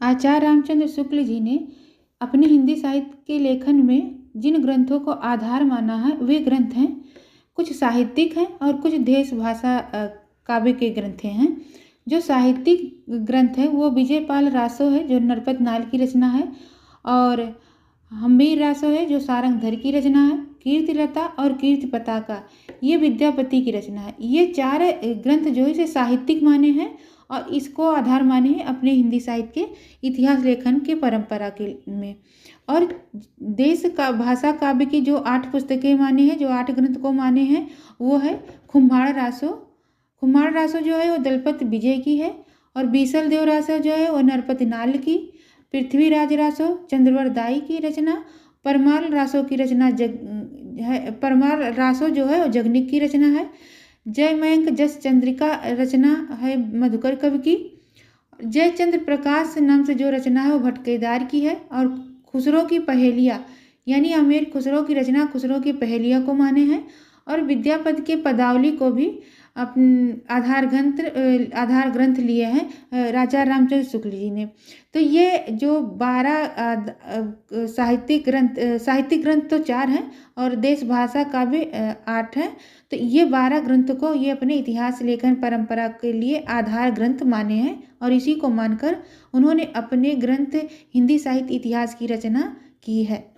आचार्य रामचंद्र शुक्ल जी ने अपने हिंदी साहित्य के लेखन में जिन ग्रंथों को आधार माना है वे ग्रंथ हैं, कुछ साहित्यिक हैं और कुछ देश भाषा काव्य के ग्रंथ हैं। जो साहित्यिक ग्रंथ है वो विजयपाल रासो है जो नरपत नाल की रचना है, और हम्बीर रासो है जो सारंगधर की रचना है, कीर्तिलता और कीर्ति पताका ये विद्यापति की रचना है। ये चार ग्रंथ जो है इसे साहित्यिक माने हैं और इसको आधार माने हैं अपने हिंदी साहित्य के इतिहास लेखन के परंपरा के में। और देश का भाषा काव्य की जो 8 पुस्तकें माने हैं, जो 8 ग्रंथ को माने हैं, वो है कुम्हाड़ रासो। कुम्हाड़ रासो जो है वो दलपत विजय की है, और बीसल देव रासो जो है वो नरपत नाल की, पृथ्वीराज रासो चंद्रवर दाई की रचना, परमाल रासो की रचना परमाल रासो जो है वो जगनिक की रचना है, जयमयंक जस चंद्रिका रचना है मधुकर कवि की, जयचंद्र प्रकाश नाम से जो रचना है वो भटकेदार की है, और खुसरो की पहेलियाँ यानी अमीर खुसरो की रचना खुसरो की पहेलियाँ को माने हैं, और विद्यापति के पदावली को भी आधार ग्रंथ लिए हैं राजा रामचंद्र शुक्ल जी ने। तो ये जो 12 साहित्यिक ग्रंथ तो 4 हैं और देश भाषा काव्य 8 हैं। तो ये 12 ग्रंथ को ये अपने इतिहास लेखन परंपरा के लिए आधार ग्रंथ माने हैं, और इसी को मानकर उन्होंने अपने ग्रंथ हिंदी साहित्य इतिहास की रचना की है।